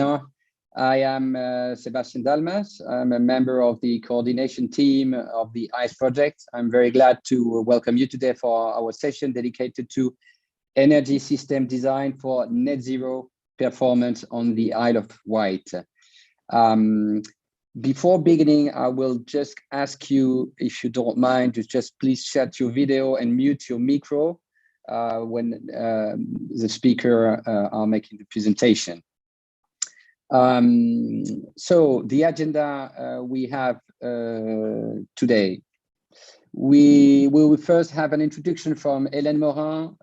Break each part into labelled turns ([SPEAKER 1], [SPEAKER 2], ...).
[SPEAKER 1] I am Sebastian Dalmas. I'm a member of the coordination team of the ICE project. I'm very glad to welcome you today for our session dedicated to energy system design for net zero performance on the Isle of Wight. Before beginning, I will just ask you, if you don't mind, to just please shut your video and mute your micro when the speaker are making the presentation. So the agenda we have today. We will first have an introduction from Hélène Morin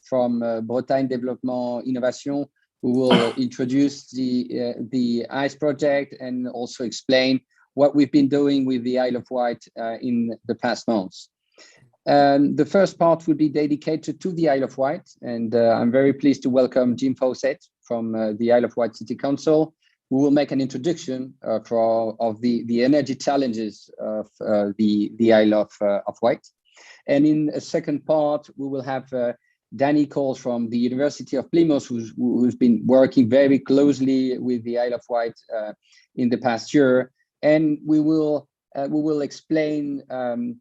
[SPEAKER 1] from Bretagne Développement Innovation, who will introduce the ICE project and also explain what we've been doing with the Isle of Wight in the past months. The first part will be dedicated to the Isle of Wight, and I'm very pleased to welcome Jim Fawcett from the Isle of Wight City Council, who will make an introduction of the energy challenges of the Isle of Wight. And in a second part, we will have Danny Coles from the University of Plymouth, who's been working very closely with the Isle of Wight in the past year, and we will explain an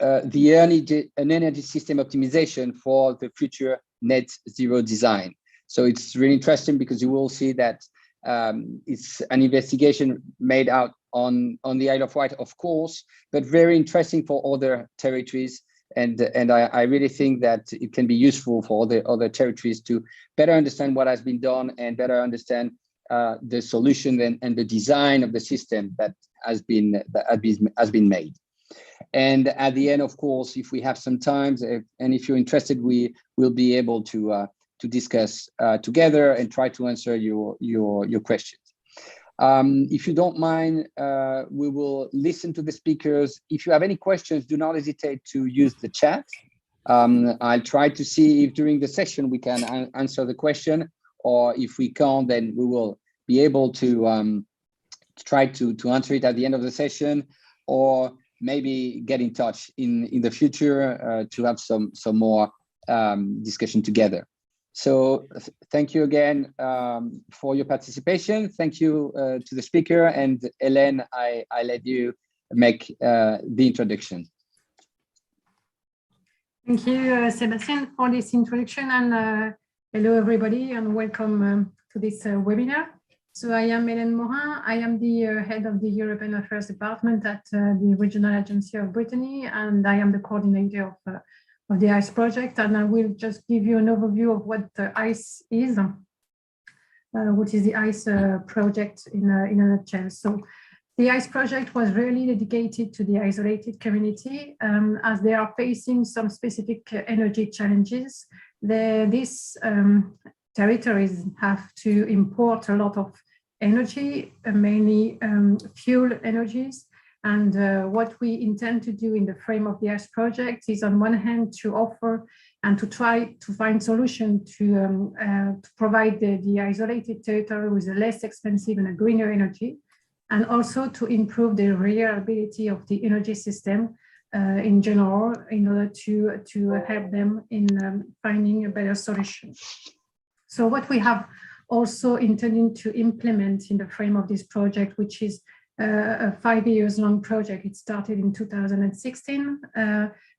[SPEAKER 1] energy system optimization for the future net zero design. So it's really interesting because you will see that it's an investigation made out on the Isle of Wight, of course, but very interesting for other territories. And I really think that it can be useful for the other territories to better understand what has been done and better understand the solution and the design of the system that has been made. And at the end, of course, if we have some time, and if you're interested, we will be able to discuss together and try to answer your questions. If you don't mind, we will listen to the speakers. If you have any questions, do not hesitate to use the chat. I'll try to see if during the session we can answer the question, or if we can't, then we will be able to try to answer it at the end of the session, or maybe get in touch in the future to have some more discussion together. So thank you again for your participation. Thank you to the speaker, and Hélène, I let you make the introduction.
[SPEAKER 2] Thank you, Sebastian, for this introduction, and hello everybody, and welcome to this webinar. So I am Hélène Morin. I am the head of the European Affairs Department at the Regional Agency of Brittany, and I am the coordinator of the ICE project. And I will just give you an overview of what the ICE is, which is the ICE project in a nutshell. So the ICE project was really dedicated to the isolated community as they are facing some specific energy challenges. These territories have to import a lot of energy, mainly fuel energies. And what we intend to do in the frame of the ICE project is, on one hand, to offer and to try to find solutions to provide the isolated territory with a less expensive and a greener energy, and also to improve the reliability of the energy system in general, in order to help them in finding a better solution. So what we have also intended to implement in the frame of this project, which is a 5 years long project, it started in 2016.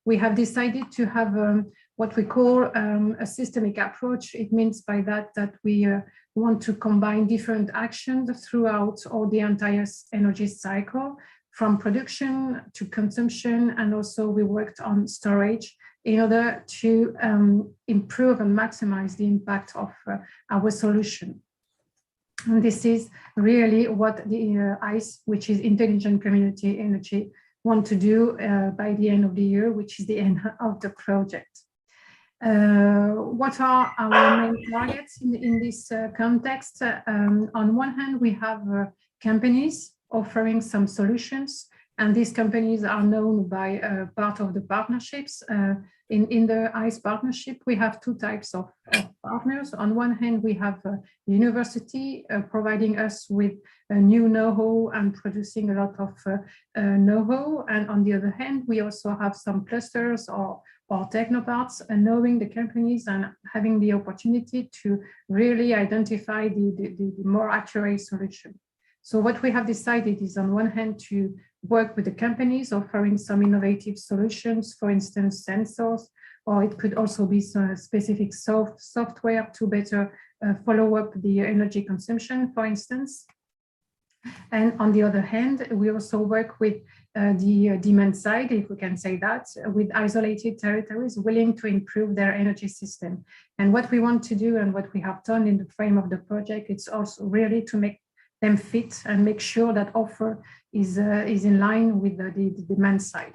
[SPEAKER 2] We have decided to have what we call a systemic approach. It means by that we want to combine different actions throughout all the entire energy cycle, from production to consumption, and also we worked on storage in order to improve and maximize the impact of our solution. And this is really what the ICE, which is Intelligent Community Energy, want to do by the end of the year, which is the end of the project. What are our main targets in this context? On one hand, we have companies offering some solutions, and these companies are known by part of the partnerships. in the ICE partnership, we have two types of partners. On one hand, we have the university providing us with new know-how and producing a lot of know-how. And on the other hand, we also have some clusters or technoparts, knowing the companies and having the opportunity to really identify the more accurate solution. So what we have decided is, on one hand, to work with the companies offering some innovative solutions, for instance, sensors, or it could also be some specific software to better follow up the energy consumption, for instance. And on the other hand, we also work with the demand side, if we can say that, with isolated territories willing to improve their energy system. And what we want to do and what we have done in the frame of the project, it's also really to make them fit and make sure that offer is in line with the demand side.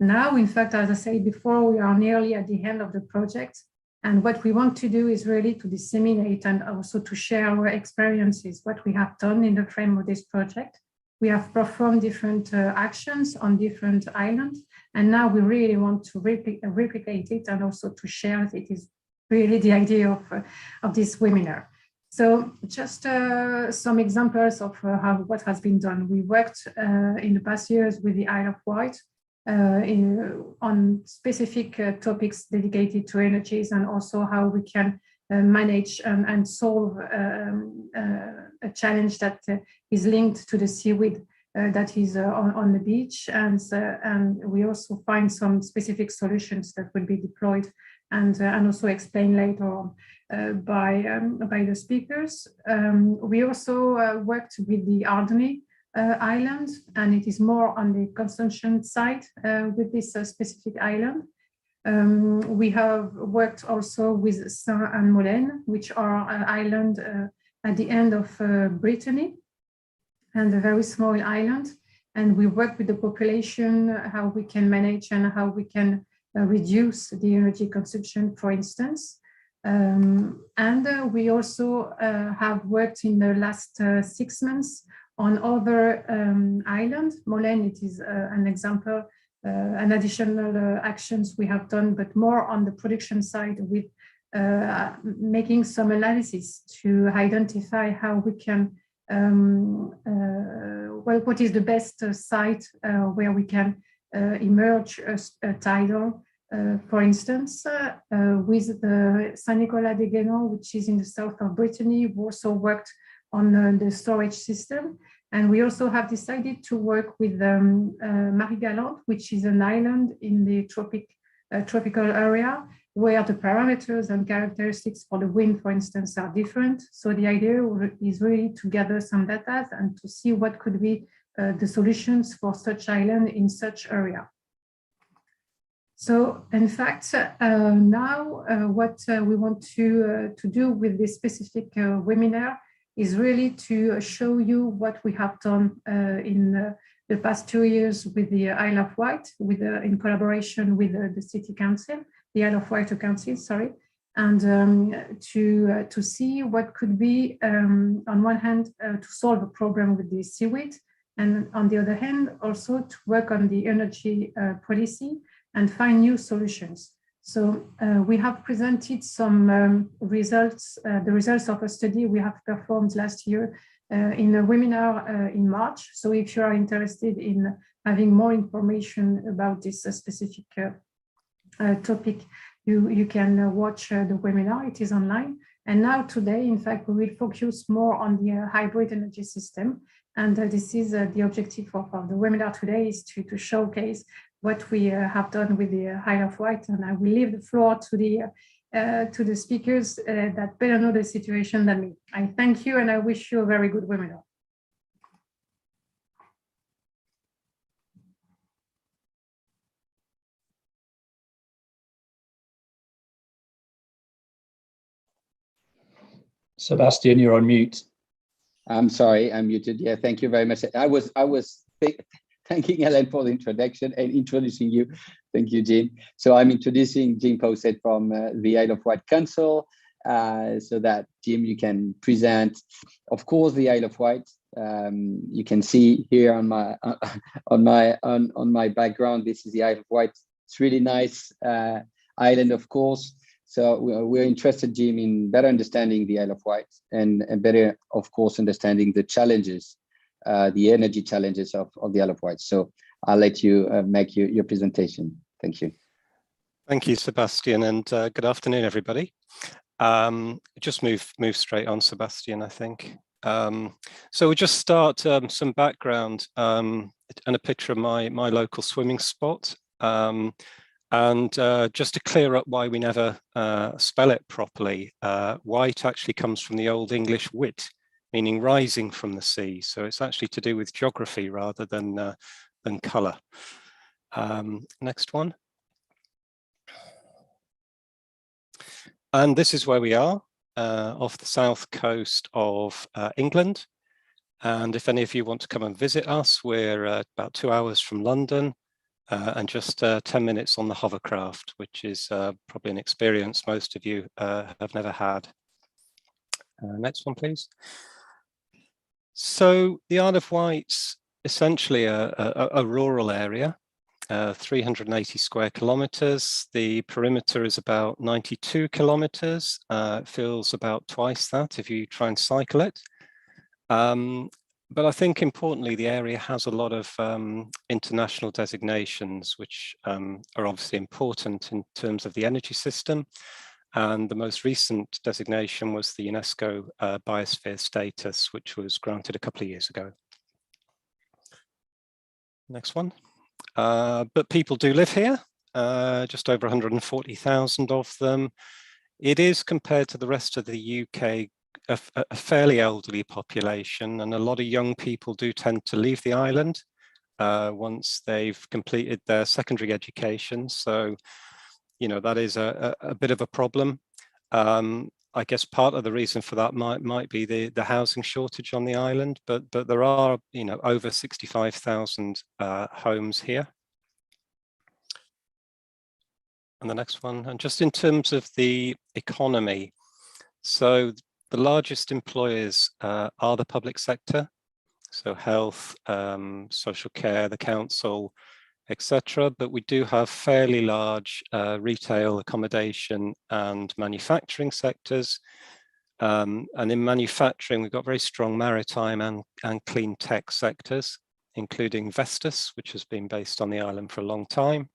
[SPEAKER 2] Now, in fact, as I said before, we are nearly at the end of the project. And what we want to do is really to disseminate and also to share our experiences, what we have done in the frame of this project. We have performed different actions on different islands. And now we really want to replicate it and also to share it. It is really the idea of this webinar. So just some examples of what has been done. We worked in the past years with the Isle of Wight on specific topics dedicated to energies, and also how we can manage and solve a challenge that is linked to the seaweed that is on the beach. And we also find some specific solutions that will be deployed and also explained later on by the speakers. We also worked with the Ardenney island, and it is more on the consumption side with this specific island. We have worked also with Saint and Molène, which are an island at the end of Brittany, and a very small island. And we work with the population, how we can manage and how we can reduce the energy consumption, for instance. And we also have worked in the last 6 months on other islands. Molène, it is an example, an additional actions we have done, but more on the production side, with making some analysis to identify how we can, well, what is the best site where we can emerge a tidal. For instance, with the Saint-Nicolas-de-Guénon, which is in the south of Brittany, we also worked on the storage system. And we also have decided to work with Marie-Galante, which is an island in the tropical area, where the parameters and characteristics for the wind, for instance, are different. So the idea is really to gather some data and to see what could be the solutions for such island in such area. So, in fact, now what we want to do with this specific webinar is really to show you what we have done in the past 2 years with the Isle of Wight, in collaboration with the City Council, the Isle of Wight Council, sorry, and to see what could be, on one hand, to solve a problem with the seaweed, and on the other hand, also to work on the energy policy and find new solutions. So we have presented some results, the results of a study we have performed last year in a webinar in March. So if you are interested in having more information about this specific topic, you can watch the webinar, it is online. And now today, in fact, we will focus more on the hybrid energy system. And this is the objective of the webinar today, is to showcase what we have done with the Isle of Wight. And I will leave the floor to the speakers that better know the situation than me. I thank you, and I wish you a very good webinar.
[SPEAKER 3] Sebastian, you're on mute.
[SPEAKER 1] I'm sorry, I'm muted. Yeah, thank you very much. I was thanking Helen for the introduction and introducing you. Thank you, Jean. So I'm introducing Jean Posset from the Isle of Wight Council, so that, Jim, you can present, of course, the Isle of Wight. You can see here on my background, this is the Isle of Wight It's really nice island, of course. So we're interested, Jim, in better understanding the Isle of Wight and better, of course, understanding the challenges, the energy challenges of the Isle of Wight. So I'll let you make your presentation. Thank you.
[SPEAKER 4] Thank you, Sebastian, and good afternoon, everybody. Just move straight on, Sebastian, I think. So we'll just start some background and a picture of my local swimming spot. And just to clear up why we never spell it properly, Wight actually comes from the Old English wit, meaning rising from the sea. So it's actually to do with geography rather than colour. Next one. And this is where we are, off the south coast of England. And if any of you want to come and visit us, we're about 2 hours from London and just 10 minutes on the hovercraft, which is probably an experience most of you have never had. Next one, please. So the Isle of Wight's essentially a rural area. 380 square kilometers. The perimeter is about 92 kilometers. It feels about twice that if you try and cycle it. But I think importantly, the area has a lot of international designations, which are obviously important in terms of the energy system. And the most recent designation was the UNESCO Biosphere status, which was granted a couple of years ago. Next one. But people do live here, just over 140,000 of them. It is, compared to the rest of the UK, a fairly elderly population, and a lot of young people do tend to leave the island once they've completed their secondary education. So, you know, that is a bit of a problem. I guess part of the reason for that might be the housing shortage on the island, but there are, you know, over 65,000 homes here. And the next one, and just in terms of the economy, so the largest employers are the public sector, so health, social care, the council, etc. But we do have fairly large retail, accommodation and manufacturing sectors. And in manufacturing, we've got very strong maritime and clean tech sectors, including Vestas, which has been based on the island for a long time.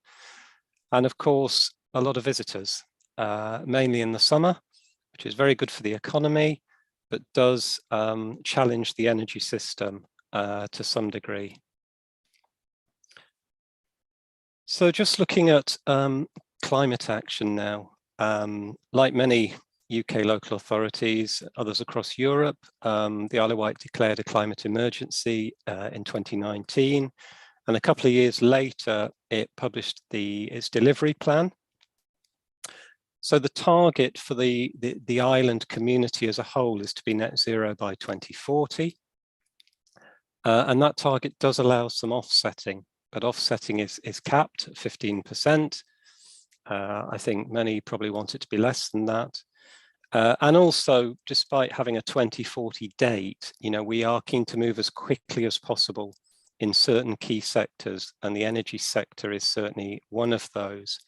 [SPEAKER 4] And of course, a lot of visitors, mainly in the summer, which is very good for the economy, but does challenge the energy system to some degree. So just looking at climate action now, like many UK local authorities, others across Europe, the Isle of Wight declared a climate emergency in 2019. And a couple of years later, it published its delivery plan. So the target for the island community as a whole is to be net zero by 2040. And that target does allow some offsetting, but offsetting is capped at 15%. I think many probably want it to be less than that. And also, despite having a 2040 date, you know, we are keen to move as quickly as possible in certain key sectors, and the energy sector is certainly one of those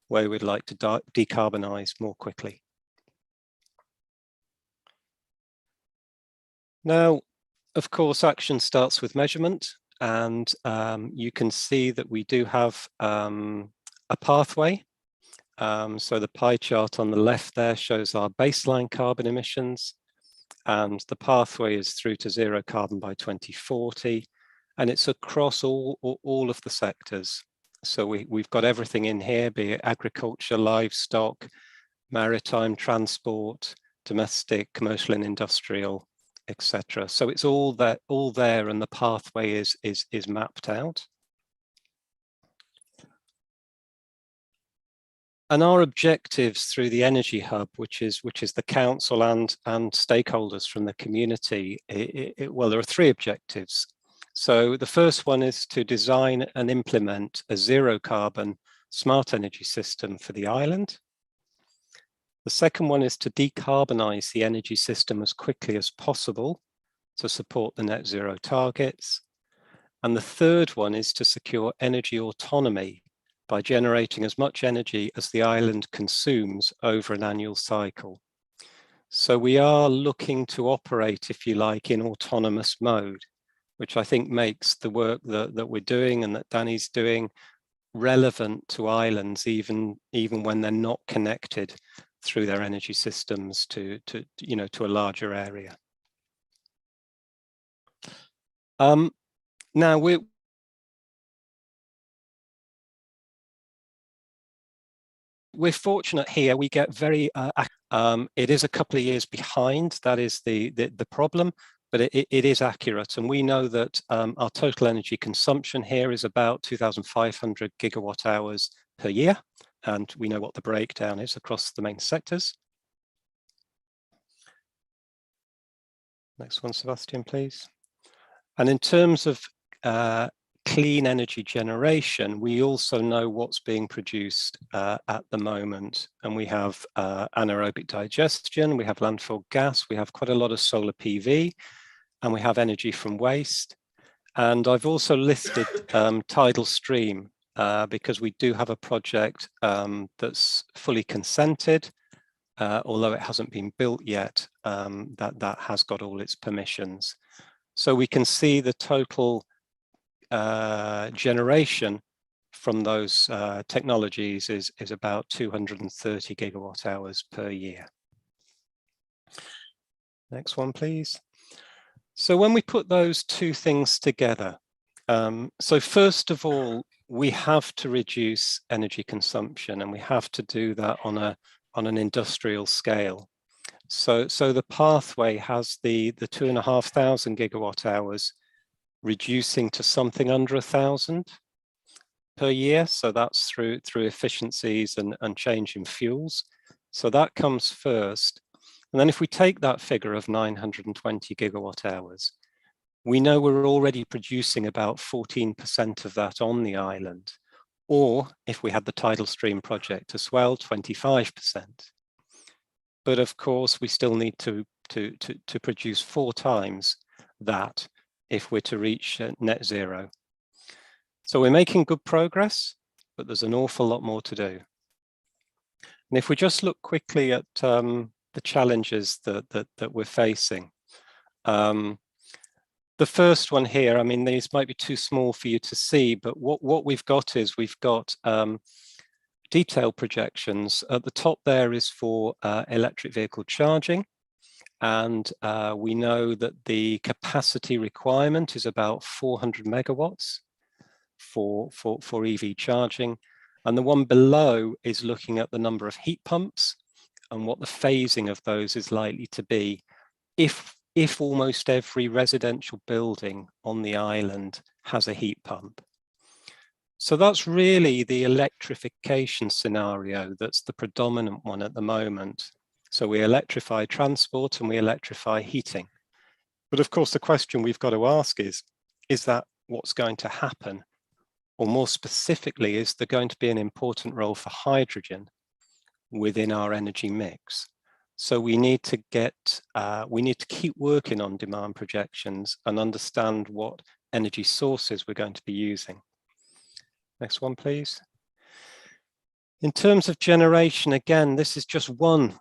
[SPEAKER 4] where we'd like to decarbonize more quickly. Now, of course, action starts with measurement, and you can see that we do have a pathway. So the pie chart on the left there shows our baseline carbon emissions, and the pathway is through to zero carbon by 2040, and it's across all of the sectors. So we've got everything in here, be it agriculture, livestock, maritime, transport, domestic, commercial and industrial, etc. So it's all there, and the pathway is mapped out. And our objectives through the Energy Hub, which is the council and stakeholders from the community, well, there are three objectives. So the first one is to design and implement a zero carbon smart energy system for the island. The second one is to decarbonize the energy system as quickly as possible to support the net zero targets. And the third one is to secure energy autonomy by generating as much energy as the island consumes over an annual cycle. So we are looking to operate, if you like, in autonomous mode, which I think makes the work that we're doing and that Danny's doing relevant to islands, even when they're not connected through their energy systems to a larger area. Now we're fortunate here. We get very it is a couple of years behind. That is the problem, but it is accurate, and we know that our total energy consumption here is about 2,500 gigawatt hours per year, and we know what the breakdown is across the main sectors. Next one, Sebastian, please. And in terms of clean energy generation, we also know what's being produced at the moment. And we have anaerobic digestion, we have landfill gas, we have quite a lot of solar PV, and we have energy from waste. And I've also listed tidal stream because we do have a project that's fully consented, although it hasn't been built yet, that has got all its permissions. So we can see the total generation from those technologies is about 230 gigawatt hours per year. Next one, please. So when we put those two things together, so first of all, we have to reduce energy consumption, and we have to do that on an industrial scale. So the pathway has the 2,500 gigawatt hours reducing to something under 1,000 per year. So that's through efficiencies and change in fuels. So that comes first. And then if we take that figure of 920 gigawatt hours, we know we're already producing about 14% of that on the island. Or if we had the tidal stream project as well, 25%. But of course, we still need to produce 4 times that if we're to reach net zero. So we're making good progress, but there's an awful lot more to do. And if we just look quickly at the challenges that we're facing. The first one here, I mean, these might be too small for you to see, but what we've got is we've got detailed projections. At the top there is for electric vehicle charging. And we know that the capacity requirement is about 400 megawatts for EV charging. And the one below is looking at the number of heat pumps and what the phasing of those is likely to be if almost every residential building on the island has a heat pump. So that's really the electrification scenario that's the predominant one at the moment. So we electrify transport and we electrify heating. But of course, the question we've got to ask is that what's going to happen? Or more specifically, is there going to be an important role for hydrogen within our energy mix? So we need to keep working on demand projections and understand what energy sources we're going to be using. Next one, please. In terms of generation, again, this is just one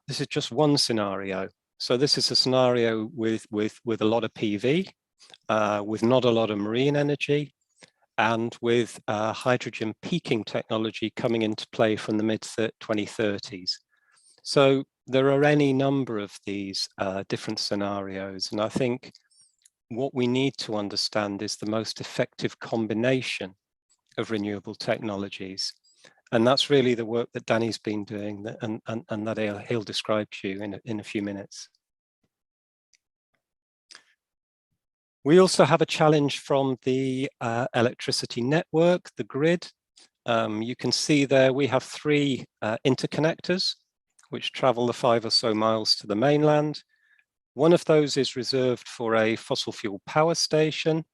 [SPEAKER 4] scenario. So this is a scenario with a lot of PV, with not a lot of marine energy, and with hydrogen peaking technology coming into play from the mid-2030s. So there are any number of these different scenarios, and I think what we need to understand is the most effective combination of renewable technologies. And that's really the work that Danny's been doing and that he'll describe to you in a few minutes. We also have a challenge from the electricity network, the grid. You can see there we have 3 interconnectors which travel the 5 or so miles to the mainland. One of those is reserved for a fossil fuel power station,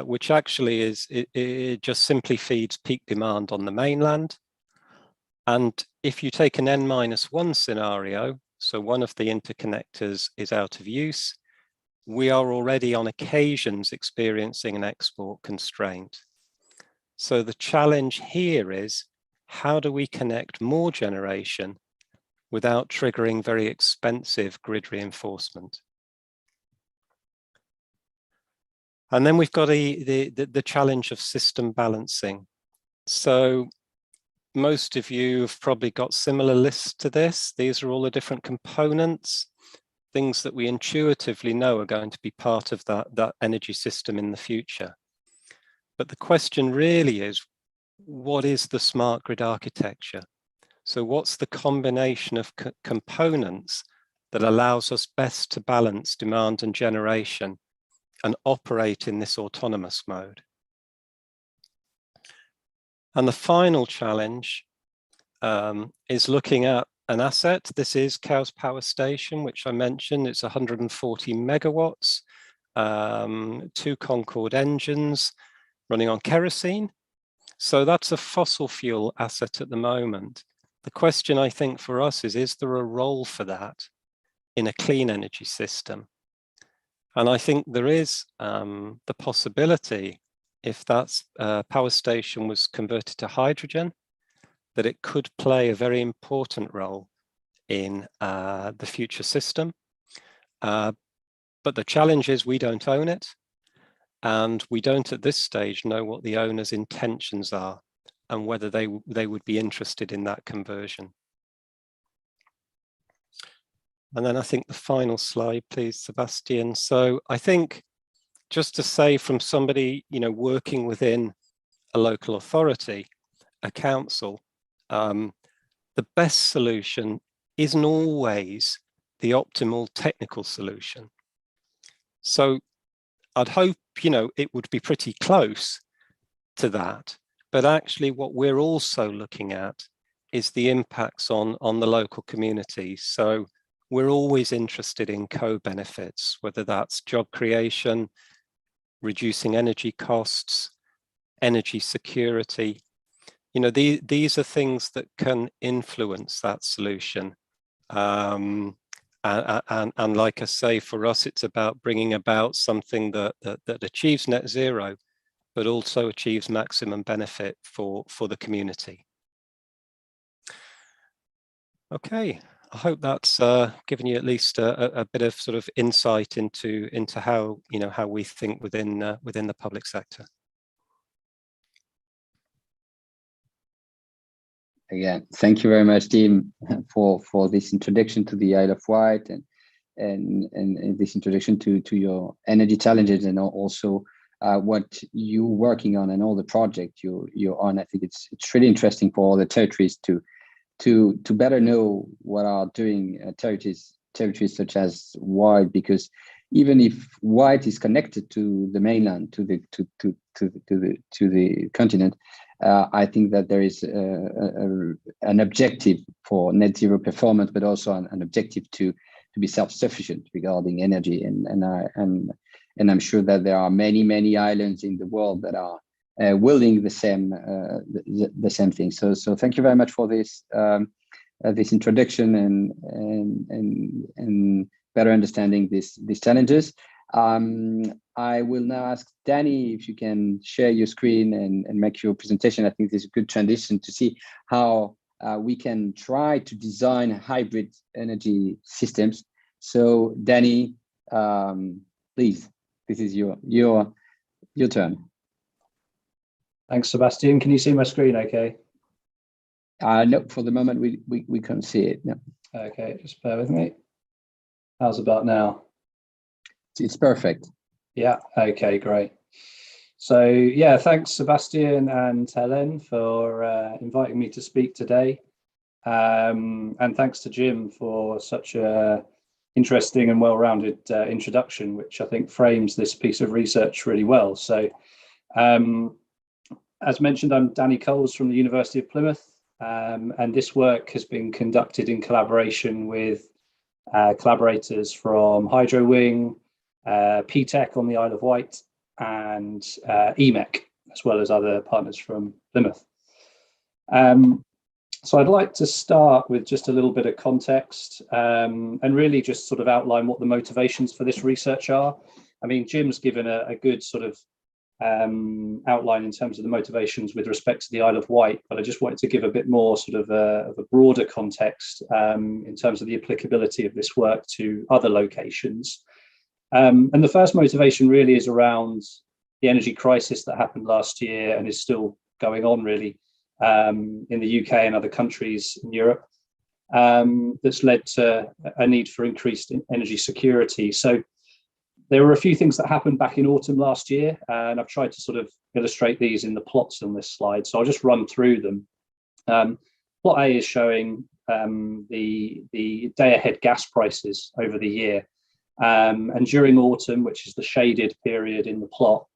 [SPEAKER 4] which actually it just simply feeds peak demand on the mainland. And if you take an N-1 scenario, so one of the interconnectors is out of use, we are already on occasions experiencing an export constraint. So the challenge here is, how do we connect more generation without triggering very expensive grid reinforcement? And then we've got the challenge of system balancing. So most of you have probably got similar lists to this. These are all the different components, things that we intuitively know are going to be part of that energy system in the future. But the question really is, what is the smart grid architecture? So what's the combination of components that allows us best to balance demand and generation and operate in this autonomous mode? And the final challenge is looking at an asset. This is Cowes Power Station, which I mentioned. It's 140 megawatts, 2 Concorde engines running on kerosene. So that's a fossil fuel asset at the moment. The question I think for us is there a role for that in a clean energy system? And I think there is the possibility, if that power station was converted to hydrogen, that it could play a very important role in the future system. But the challenge is we don't own it, and we don't at this stage know what the owner's intentions are and whether they would be interested in that conversion. And then I think the final slide, please, Sebastian. So I think, just to say from somebody, working within a local authority, a council, the best solution isn't always the optimal technical solution. So I'd hope, it would be pretty close to that. But actually what we're also looking at is the impacts on the local community. So we're always interested in co-benefits, whether that's job creation, reducing energy costs, energy security. These are things that can influence that solution. And like I say, for us, it's about bringing about something that achieves net zero, but also achieves maximum benefit for the community. Okay, I hope that's given you at least a bit of sort of insight into how how we think within the public sector.
[SPEAKER 1] Again, thank you very much, Tim, for this introduction to the Isle of Wight and this introduction to your energy challenges, and also what you're working on and all the projects you're on. I think it's really interesting for all the territories to better know what are doing territories such as Wight, because even if Wight is connected to the mainland, to the continent, I think that there is an objective for net zero performance, but also an objective to be self-sufficient regarding energy, and I'm sure that there are many islands in the world that are willing the same thing. So thank you very much for this this introduction and better understanding these challenges. I will now ask Danny if you can share your screen and make your presentation. I think this is a good transition to see how we can try to design hybrid energy systems. So Danny, please, this is your turn.
[SPEAKER 3] Thanks, Sebastian. Can you see my screen okay?
[SPEAKER 1] No, for the moment we can't see it. No.
[SPEAKER 3] Okay, just bear with me. How's about now?
[SPEAKER 1] It's perfect.
[SPEAKER 3] Yeah, okay, great. So yeah, thanks Sebastian and Helen for inviting me to speak today. And thanks to Jim for such a interesting and well-rounded introduction, which I think frames this piece of research really well. So as mentioned, I'm Danny Coles from the University of Plymouth, and this work has been conducted in collaboration with collaborators from Hydrowing, PTEC on the Isle of Wight, and EMEC, as well as other partners from Plymouth. So I'd like to start with just a little bit of context and really just sort of outline what the motivations for this research are. I mean, Jim's given a good sort of outline in terms of the motivations with respect to the Isle of Wight, but I just wanted to give a bit more sort of a broader context in terms of the applicability of this work to other locations. And the first motivation really is around the energy crisis that happened last year and is still going on really in the UK and other countries in Europe, that's led to a need for increased energy security. So there were a few things that happened back in autumn last year, and I've tried to sort of illustrate these in the plots on this slide. So I'll just run through them. Plot A is showing the day-ahead gas prices over the year. And during autumn, which is the shaded period in the plot,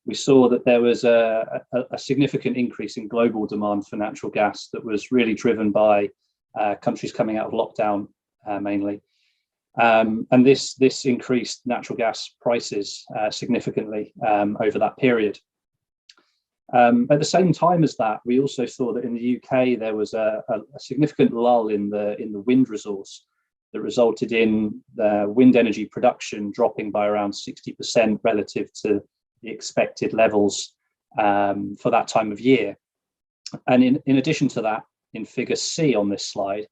[SPEAKER 3] we saw that there was a significant increase in global demand for natural gas that was really driven by countries coming out of lockdown mainly. And this increased natural gas prices significantly over that period. At the same time as that, we also saw that in the UK there was a significant lull in the wind resource that resulted in the wind energy production dropping by around 60% relative to the expected levels for that time of year. And in addition to that, in figure C on this slide,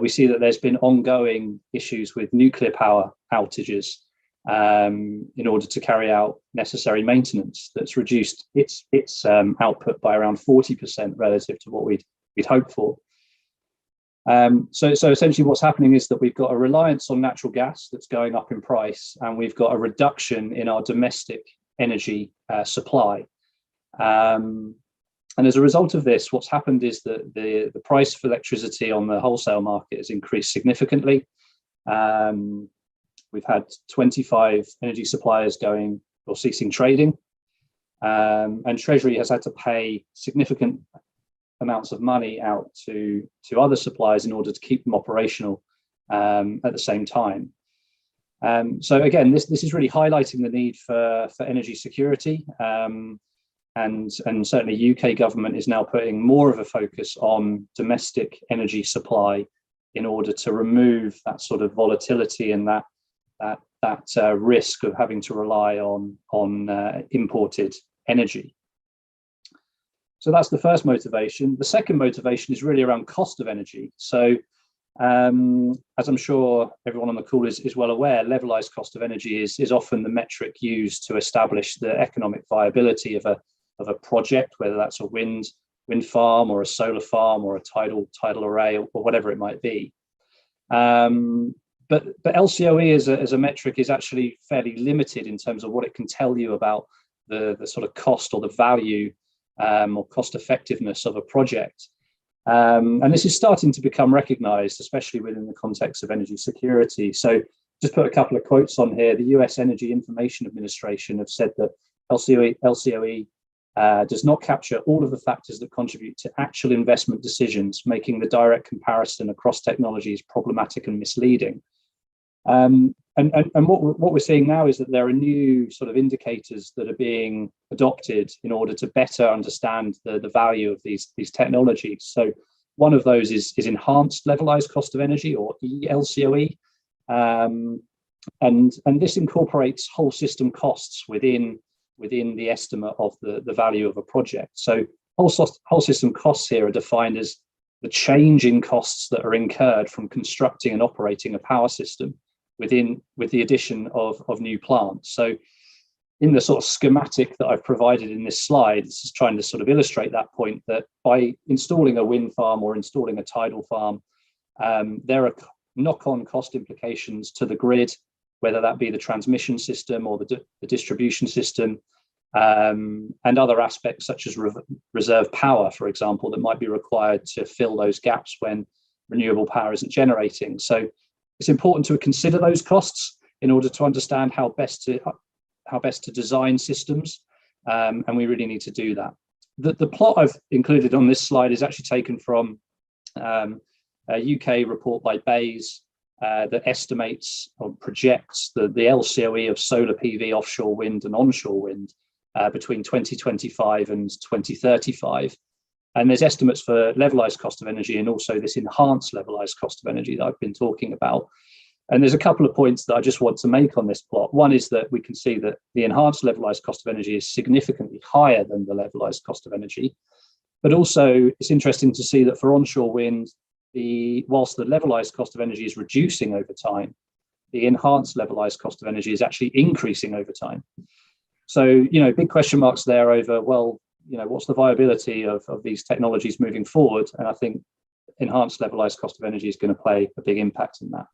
[SPEAKER 3] we see that there's been ongoing issues with nuclear power outages in order to carry out necessary maintenance that's reduced its output by around 40% relative to what we'd hoped for. So essentially what's happening is that we've got a reliance on natural gas that's going up in price, and we've got a reduction in our domestic energy supply. And as a result of this, what's happened is that the price for electricity on the wholesale market has increased significantly. We've had 25 energy suppliers going or ceasing trading, and Treasury has had to pay significant amounts of money out to other suppliers in order to keep them operational at the same time. So again, this is really highlighting the need for energy security. And certainly UK government is now putting more of a focus on domestic energy supply in order to remove that sort of volatility and that risk of having to rely on imported energy. So that's the first motivation. The second motivation is really around cost of energy. So as I'm sure everyone on the call is well aware, levelized cost of energy is often the metric used to establish the economic viability of a project, whether that's a wind farm or a solar farm or a tidal array or whatever it might be. But LCOE as a metric is actually fairly limited in terms of what it can tell you about the sort of cost or the value or cost effectiveness of a project. And this is starting to become recognized, especially within the context of energy security. So just put a couple of quotes on here. The US Energy Information Administration have said that LCOE does not capture all of the factors that contribute to actual investment decisions, making the direct comparison across technologies problematic and misleading. And what we're seeing now is that there are new sort of indicators that are being adopted in order to better understand the value of these technologies. So one of those is enhanced levelized cost of energy, or ELCOE, and this incorporates whole system costs within the estimate of the value of a project. So whole system costs here are defined as the change in costs that are incurred from constructing and operating a power system with the addition of new plants. So in the sort of schematic that I've provided in this slide, this is trying to sort of illustrate that point, that by installing a wind farm or installing a tidal farm, there are knock-on cost implications to the grid, whether that be the transmission system or the distribution system, and other aspects such as reserve power, for example, that might be required to fill those gaps when renewable power isn't generating. So it's important to consider those costs in order to understand how best to design systems, and we really need to do that. The plot I've included on this slide is actually taken from a UK report by Bayes that estimates or projects the LCOE of solar PV, offshore wind and onshore wind between 2025 and 2035. And there's estimates for levelized cost of energy and also this enhanced levelized cost of energy that I've been talking about. And there's a couple of points that I just want to make on this plot. One is that we can see that the enhanced levelized cost of energy is significantly higher than the levelized cost of energy. But also it's interesting to see that for onshore wind, whilst the levelized cost of energy is reducing over time, the enhanced levelized cost of energy is actually increasing over time. So, big question marks there over, well, what's the viability of these technologies moving forward? And I think enhanced levelized cost of energy is going to play a big impact in that.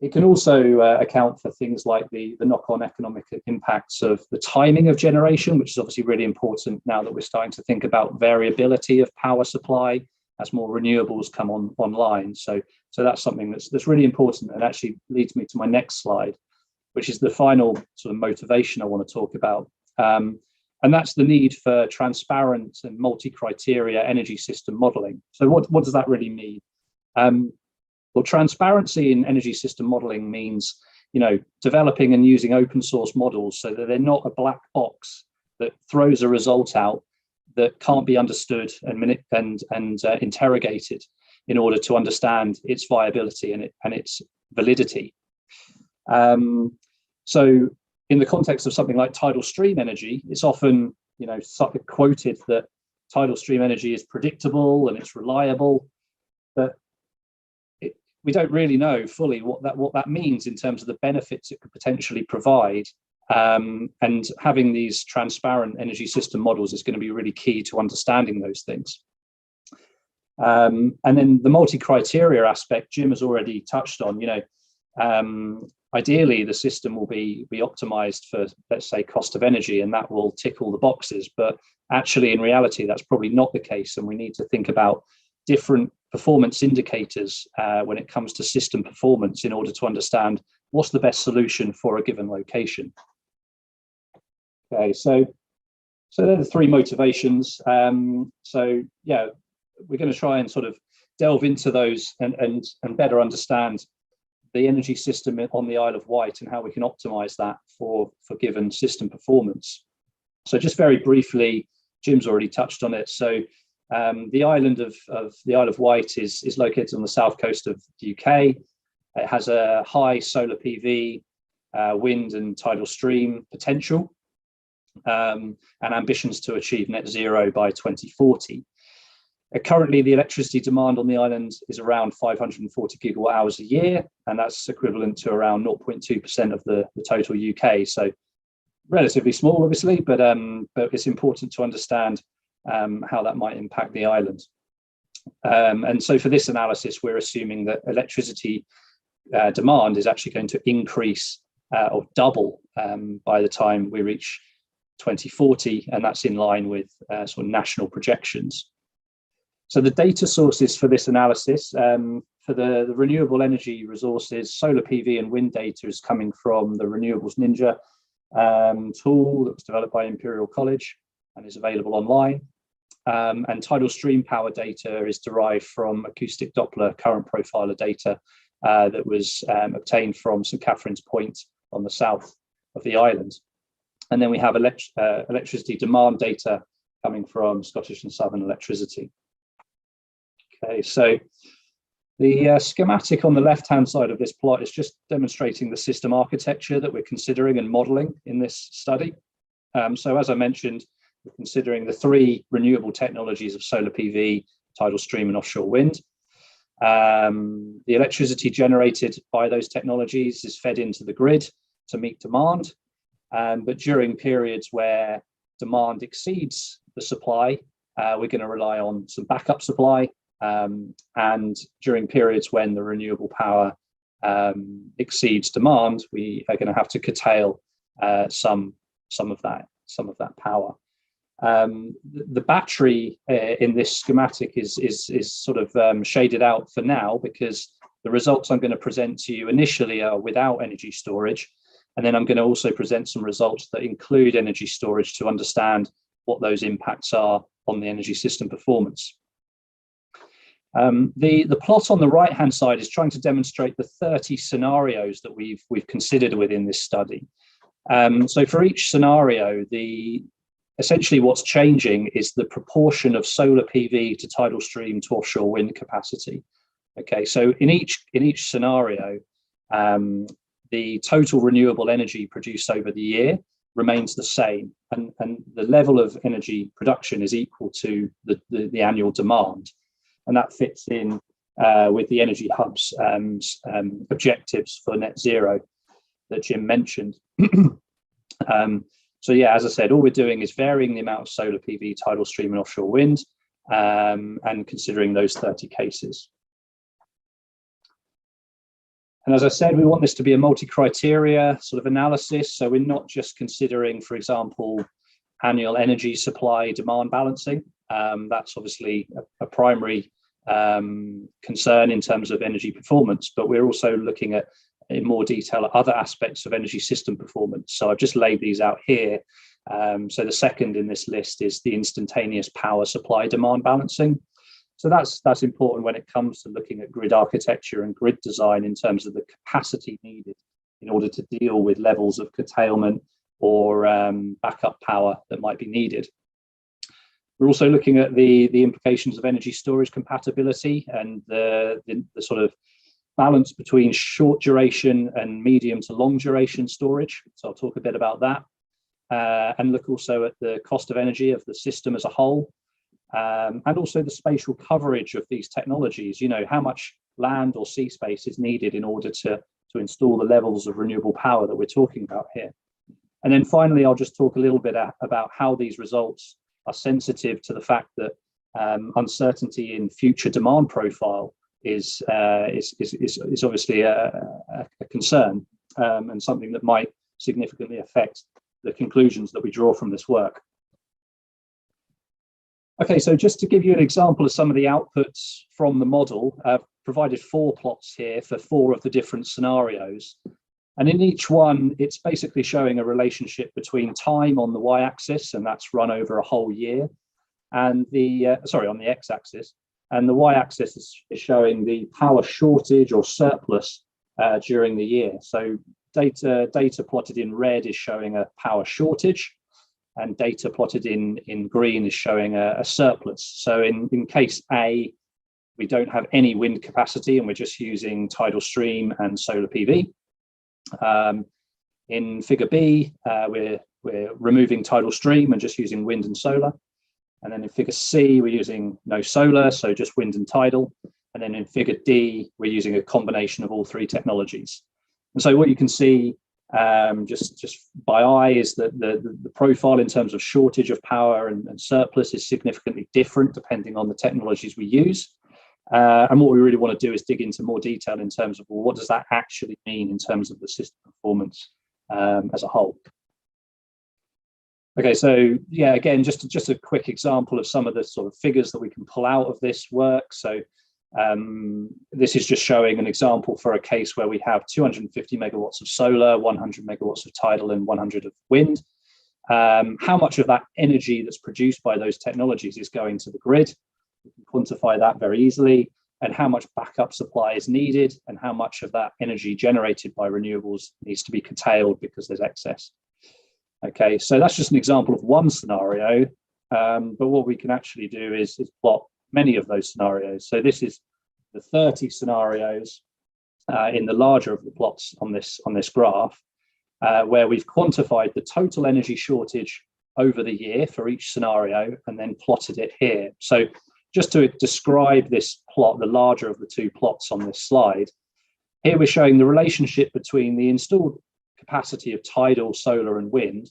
[SPEAKER 3] It can also account for things like the knock-on economic impacts of the timing of generation, which is obviously really important now that we're starting to think about variability of power supply as more renewables come online. So that's something that's really important, and actually leads me to my next slide, which is the final sort of motivation I want to talk about. And that's the need for transparent and multi-criteria energy system modeling. So what does that really mean? Well, transparency in energy system modeling means, developing and using open source models so that they're not a black box that throws a result out that can't be understood and interrogated in order to understand its viability and its validity. So in the context of something like tidal stream energy, it's often, quoted that tidal stream energy is predictable and it's reliable, but we don't really know fully what that means in terms of the benefits it could potentially provide. And having these transparent energy system models is going to be really key to understanding those things. And then the multi-criteria aspect, Jim has already touched on. Ideally, the system will be optimized for, let's say, cost of energy, and that will tick all the boxes. But actually, in reality, that's probably not the case, and we need to think about different performance indicators when it comes to system performance in order to understand what's the best solution for a given location. Okay, so they're the three motivations. So yeah, we're going to try and sort of delve into those and better understand the energy system on the Isle of Wight and how we can optimize that for given system performance. So just very briefly, Jim's already touched on it. So the island of the Isle of Wight is located on the south coast of the UK. It has a high solar PV, wind and tidal stream potential, and ambitions to achieve net zero by 2040. Currently, the electricity demand on the island is around 540 gigawatt hours a year, and that's equivalent to around 0.2% of the total UK. So relatively small, obviously, but it's important to understand how that might impact the island. And so for this analysis, we're assuming that electricity demand is actually going to increase or double by the time we reach 2040, and that's in line with sort of national projections. So the data sources for this analysis, for the renewable energy resources, solar PV and wind data is coming from the Renewables Ninja tool that was developed by Imperial College and is available online. And tidal stream power data is derived from acoustic Doppler current profiler data that was obtained from St Catherine's Point on the south of the island. And then we have electricity demand data coming from Scottish and Southern Electricity. Okay, so the schematic on the left-hand side of this plot is just demonstrating the system architecture that we're considering and modeling in this study. So as I mentioned, we're considering the three renewable technologies of solar PV, tidal stream and offshore wind. The electricity generated by those technologies is fed into the grid to meet demand. But during periods where demand exceeds the supply, we're going to rely on some backup supply. And during periods when the renewable power exceeds demand, we are going to have to curtail some of that power. The battery in this schematic is sort of shaded out for now because the results I'm going to present to you initially are without energy storage, and then I'm going to also present some results that include energy storage to understand what those impacts are on the energy system performance. The plot on the right-hand side is trying to demonstrate the 30 scenarios that we've considered within this study. So for each scenario, essentially what's changing is the proportion of solar PV to tidal stream to offshore wind capacity. Okay, so in each scenario, the total renewable energy produced over the year remains the same, and the level of energy production is equal to the annual demand, and that fits in with the Energy Hub's objectives for net zero that Jim mentioned. So yeah, as I said, all we're doing is varying the amount of solar PV, tidal stream and offshore wind, and considering those 30 cases. And as I said, we want this to be a multi-criteria sort of analysis. So we're not just considering, for example, annual energy supply demand balancing. That's obviously a primary concern in terms of energy performance, but we're also looking at, in more detail, other aspects of energy system performance. So I've just laid these out here. So the second in this list is the instantaneous power supply demand balancing. So that's important when it comes to looking at grid architecture and grid design in terms of the capacity needed in order to deal with levels of curtailment or backup power that might be needed. We're also looking at the implications of energy storage compatibility and the sort of balance between short duration and medium to long duration storage. So I'll talk a bit about that, and look also at the cost of energy of the system as a whole, and also the spatial coverage of these technologies. You know, how much land or sea space is needed in order to install the levels of renewable power that we're talking about here. And then finally, I'll just talk a little bit about how these results are sensitive to the fact that uncertainty in future demand profile is obviously a concern, and something that might significantly affect the conclusions that we draw from this work. Okay, so just to give you an example of some of the outputs from the model, I've provided 4 plots here for 4 of the different scenarios. And in each one, it's basically showing a relationship between time on the y-axis, and that's run over a whole year, and on the x-axis, and the y-axis is showing the power shortage or surplus during the year. So data plotted in red is showing a power shortage, and data plotted in green is showing a surplus. So in case A, we don't have any wind capacity and we're just using tidal stream and solar PV. In figure B, we're removing tidal stream and just using wind and solar. And then in figure C, we're using no solar, so just wind and tidal. And then in figure D, we're using a combination of all 3 technologies. And so what you can see just by eye is that the profile in terms of shortage of power and surplus is significantly different depending on the technologies we use. And what we really want to do is dig into more detail in terms of, well, what does that actually mean in terms of the system performance as a whole? Okay, so yeah, again, just a quick example of some of the sort of figures that we can pull out of this work. So this is just showing an example for a case where we have 250 megawatts of solar, 100 megawatts of tidal, and 100 of wind. How much of that energy that's produced by those technologies is going to the grid? We can quantify that very easily, and how much backup supply is needed, and how much of that energy generated by renewables needs to be curtailed because there's excess. Okay, so that's just an example of one scenario, but what we can actually do is plot many of those scenarios. So this is the 30 scenarios in the larger of the plots on this graph, where we've quantified the total energy shortage over the year for each scenario and then plotted it here. So just to describe this plot, the larger of the 2 plots on this slide, here we're showing the relationship between the installed capacity of tidal, solar, and wind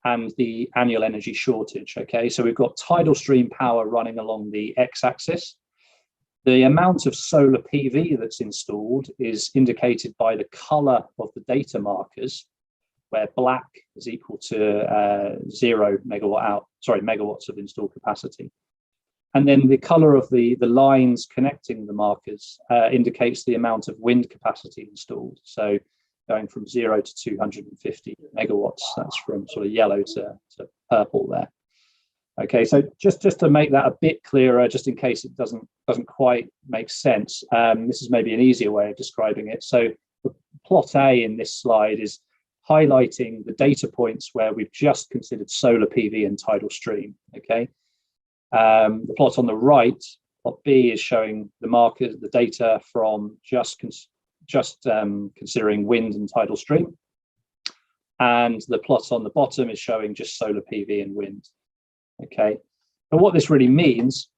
[SPEAKER 3] and the annual energy shortage. Okay, so we've got tidal stream power running along the x-axis. The amount of solar PV that's installed is indicated by the color of the data markers, where black is equal to 0 megawatts of installed capacity. And then the color of the lines connecting the markers indicates the amount of wind capacity installed. So going from 0 to 250 megawatts, that's from sort of yellow to purple there. Okay, so just to make that a bit clearer, just in case it doesn't quite make sense, this is maybe an easier way of describing it. So the plot A in this slide is highlighting the data points where we've just considered solar PV and tidal stream. Okay, the plot on the right, plot B, is showing the markers, the data from just just considering wind and tidal stream. And the plot on the bottom is showing just solar PV and wind. Okay, but what this really means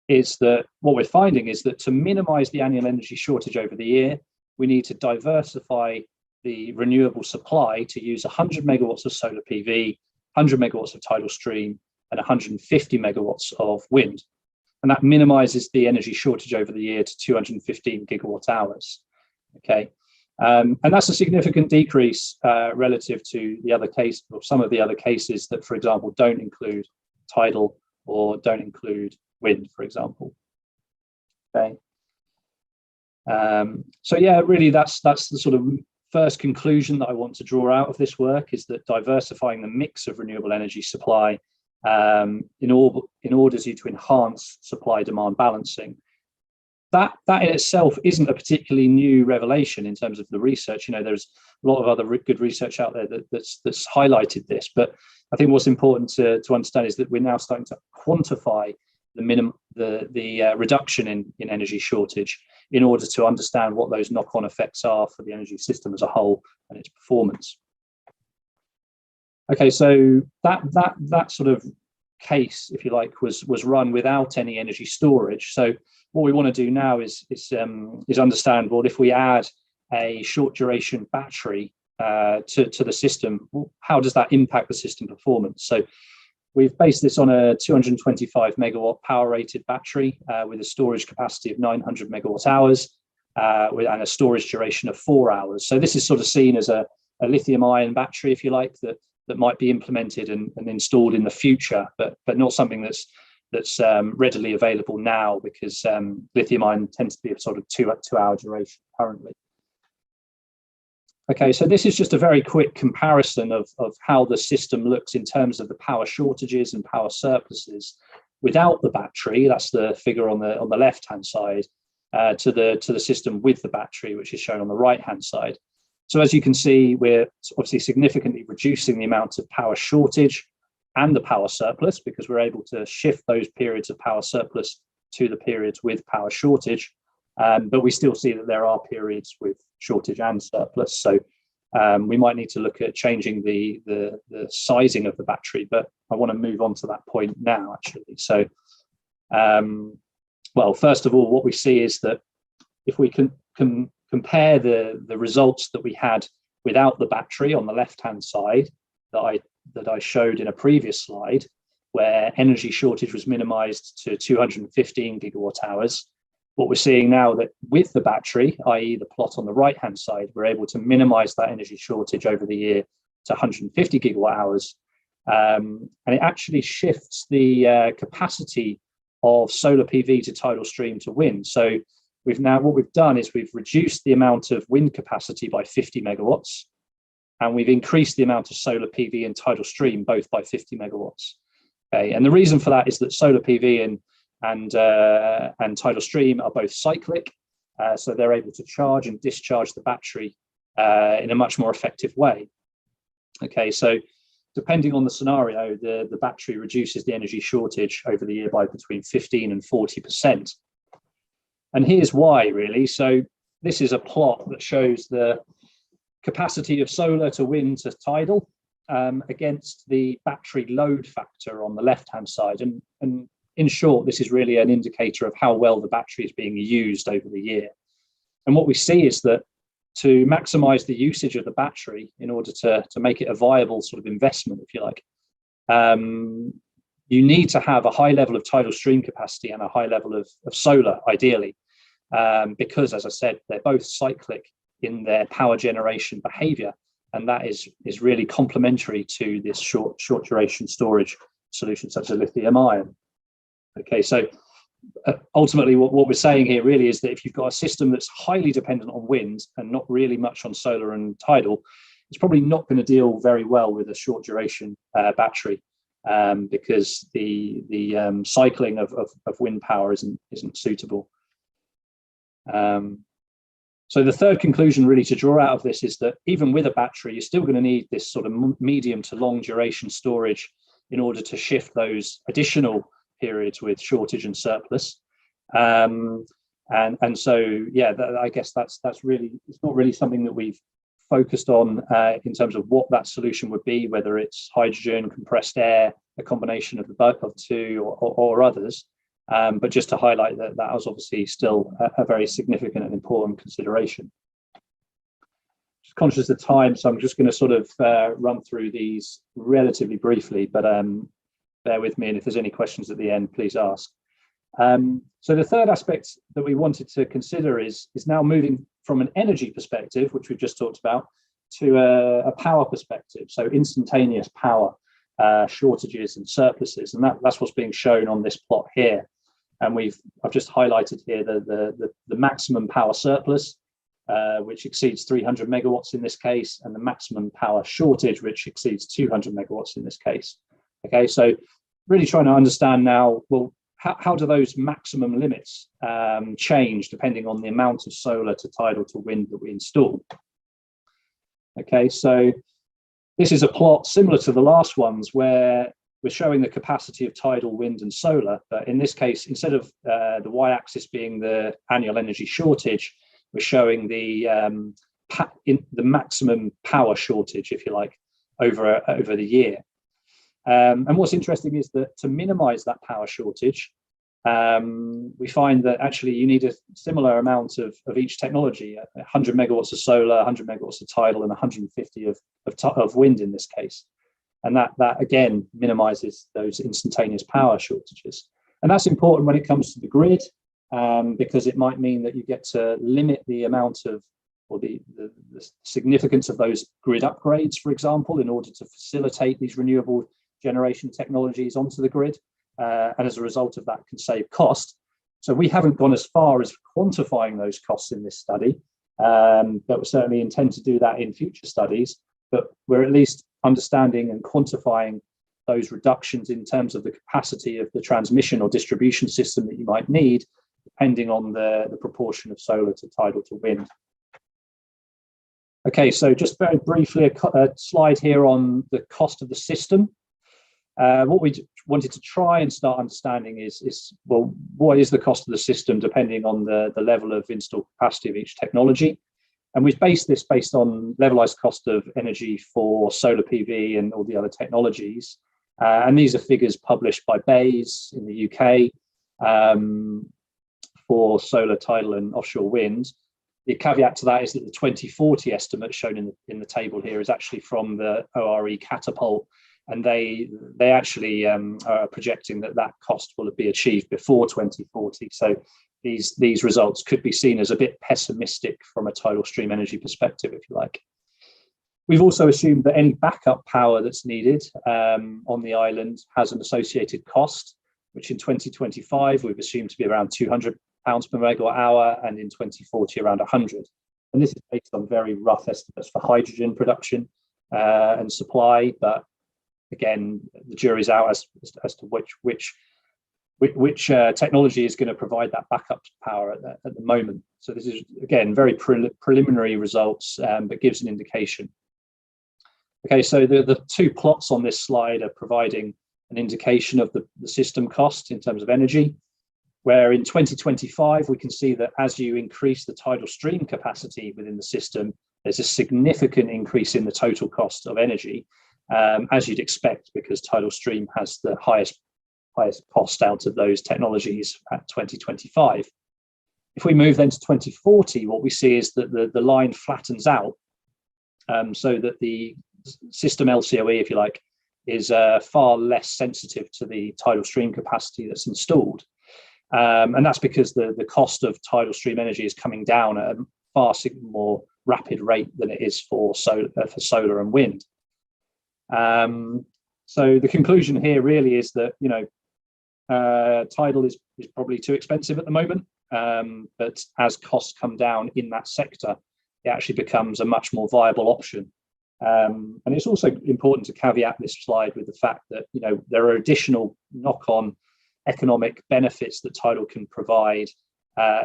[SPEAKER 3] is that what we're finding is that to minimize the annual energy shortage over the year, we need to diversify the renewable supply to use 100 megawatts of solar PV, 100 megawatts of tidal stream, and 150 megawatts of wind. And that minimizes the energy shortage over the year to 215 gigawatt hours. Okay, and that's a significant decrease relative to the other case, or some of the other cases that, for example, don't include tidal or don't include wind, for example. Okay. So yeah, really, that's the sort of first conclusion that I want to draw out of this work, is that diversifying the mix of renewable energy supply in order to enhance supply-demand balancing. That in itself isn't a particularly new revelation in terms of the research. You know, there's a lot of other good research out there that's highlighted this, but I think what's important to understand is that we're now starting to quantify the reduction in energy shortage in order to understand what those knock-on effects are for the energy system as a whole and its performance. Okay, so that sort of case, if you like, was run without any energy storage. So what we want to do now is understand, well, if we add a short duration battery to the system, how does that impact the system performance? So we've based this on a 225 megawatt power rated battery with a storage capacity of 900 megawatt hours and a storage duration of 4 hours. So this is sort of seen as a lithium ion battery, if you like, that might be implemented and installed in the future, but not something that's readily available now, because lithium ion tends to be a sort of two-hour duration currently. Okay, so this is just a very quick comparison of how the system looks in terms of the power shortages and power surpluses without the battery. That's the figure on the left-hand side, to the system with the battery, which is shown on the right-hand side. So as you can see, we're obviously significantly reducing the amount of power shortage and the power surplus, because we're able to shift those periods of power surplus to the periods with power shortage. But we still see that there are periods with shortage and surplus. So we might need to look at changing the sizing of the battery, but I want to move on to that point now, actually. So, well, first of all, what we see is that if we can compare the results that we had without the battery on the left-hand side that I showed in a previous slide, where energy shortage was minimized to 215 gigawatt hours, what we're seeing now that with the battery, i.e. the plot on the right-hand side, we're able to minimize that energy shortage over the year to 150 gigawatt hours. And it actually shifts the capacity of solar PV to tidal stream to wind. So what we've done is we've reduced the amount of wind capacity by 50 megawatts, and we've increased the amount of solar PV and tidal stream both by 50 megawatts. Okay, and the reason for that is that solar PV and tidal stream are both cyclic, so they're able to charge and discharge the battery in a much more effective way. Okay, so depending on the scenario, the battery reduces the energy shortage over the year by between 15 and 40%. And here's why, really. So this is a plot that shows the capacity of solar to wind to tidal against the battery load factor on the left-hand side. And in short, this is really an indicator of how well the battery is being used over the year. And what we see is that to maximize the usage of the battery in order to make it a viable sort of investment, if you like, you need to have a high level of tidal stream capacity and a high level of solar, ideally, because, as I said, they're both cyclic in their power generation behavior, and that is really complementary to this short duration storage solution such as lithium ion. Okay, so ultimately what we're saying here really is that if you've got a system that's highly dependent on wind and not really much on solar and tidal, it's probably not going to deal very well with a short duration battery, because the cycling of wind power isn't suitable. So the third conclusion really to draw out of this is that even with a battery, you're still going to need this sort of medium to long duration storage in order to shift those additional periods with shortage and surplus. And so, yeah, I guess that's really, it's not really something that we've focused on in terms of what that solution would be, whether it's hydrogen, compressed air, a combination of the both of two, or others. But just to highlight that that was obviously still a very significant and important consideration. Just conscious of time, so I'm just going to sort of run through these relatively briefly, but bear with me, and if there's any questions at the end, please ask. So the third aspect that we wanted to consider is now moving from an energy perspective, which we've just talked about, to a power perspective, so instantaneous power shortages and surpluses, and that's what's being shown on this plot here. And I've just highlighted here the maximum power surplus, which exceeds 300 megawatts in this case, and the maximum power shortage, which exceeds 200 megawatts in this case. Okay, so really trying to understand now, well, how do those maximum limits change depending on the amount of solar to tidal to wind that we install? Okay, so this is a plot similar to the last ones where we're showing the capacity of tidal, wind and solar, but in this case, instead of the y-axis being the annual energy shortage, we're showing the maximum power shortage, if you like, over the year. And what's interesting is that to minimize that power shortage, we find that actually you need a similar amount of each technology, 100 megawatts of solar, 100 megawatts of tidal, and 150 of wind in this case. And that again minimizes those instantaneous power shortages. And that's important when it comes to the grid, because it might mean that you get to limit the amount of, or the significance of those grid upgrades, for example, in order to facilitate these renewable generation technologies onto the grid, and as a result of that can save cost. So we haven't gone as far as quantifying those costs in this study, but we certainly intend to do that in future studies, but we're at least understanding and quantifying those reductions in terms of the capacity of the transmission or distribution system that you might need, depending on the proportion of solar to tidal to wind. Okay, so just very briefly, a slide here on the cost of the system. What we wanted to try and start understanding is well, what is the cost of the system depending on the level of installed capacity of each technology? And we've based this based on levelized cost of energy for solar PV and all the other technologies. And these are figures published by Bayes in the UK for solar, tidal and offshore wind. The caveat to that is that the 2040 estimate shown in the table here is actually from the ORE Catapult, and they actually are projecting that cost will be achieved before 2040. So these results could be seen as a bit pessimistic from a tidal stream energy perspective, if you like. We've also assumed that any backup power that's needed on the island has an associated cost, which in 2025 we've assumed to be around £200 per megawatt hour, and in 2040 around 100. And this is based on very rough estimates for hydrogen production and supply, but again, the jury's out as to which technology is going to provide that backup power at the moment. So this is, again, very preliminary results, but gives an indication. Okay, so the two plots on this slide are providing an indication of the system cost in terms of energy, where in 2025, we can see that as you increase the tidal stream capacity within the system, there's a significant increase in the total cost of energy, as you'd expect, because tidal stream has the highest cost out of those technologies at 2025. If we move then to 2040, what we see is that the line flattens out, so that the system LCOE, if you like, is far less sensitive to the tidal stream capacity that's installed. And that's because the cost of tidal stream energy is coming down at a far more rapid rate than it is for solar and wind. So the conclusion here really is that, you know, tidal is probably too expensive at the moment, but as costs come down in that sector, it actually becomes a much more viable option. And it's also important to caveat this slide with the fact that, you know, there are additional knock-on economic benefits that tidal can provide,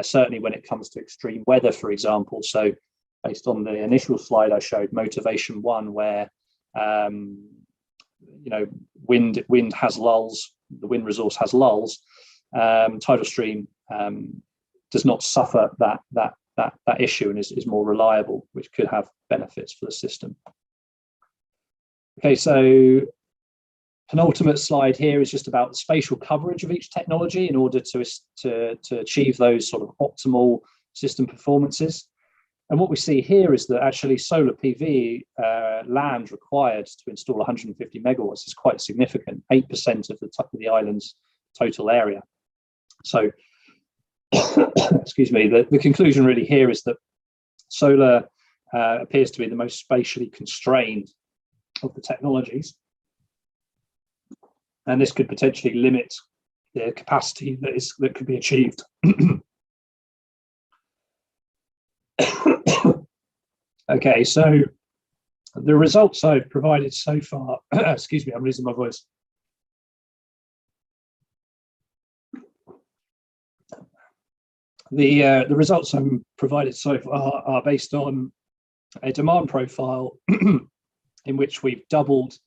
[SPEAKER 3] certainly when it comes to extreme weather, for example. So based on the initial slide I showed, motivation one, where you know, wind has lulls, the wind resource has lulls, tidal stream does not suffer that issue and is more reliable, which could have benefits for the system. Okay, so penultimate slide here is just about the spatial coverage of each technology in order to achieve those sort of optimal system performances. And what we see here is that actually solar PV land required to install 150 megawatts is quite significant, 8% of the island's total area. So, excuse me, the conclusion really here is that solar appears to be the most spatially constrained of the technologies. And this could potentially limit the capacity that could be achieved. Okay, so the results I've provided so far, excuse me, I'm losing my voice. The results I'm provided so far are based on a demand profile in which we've doubled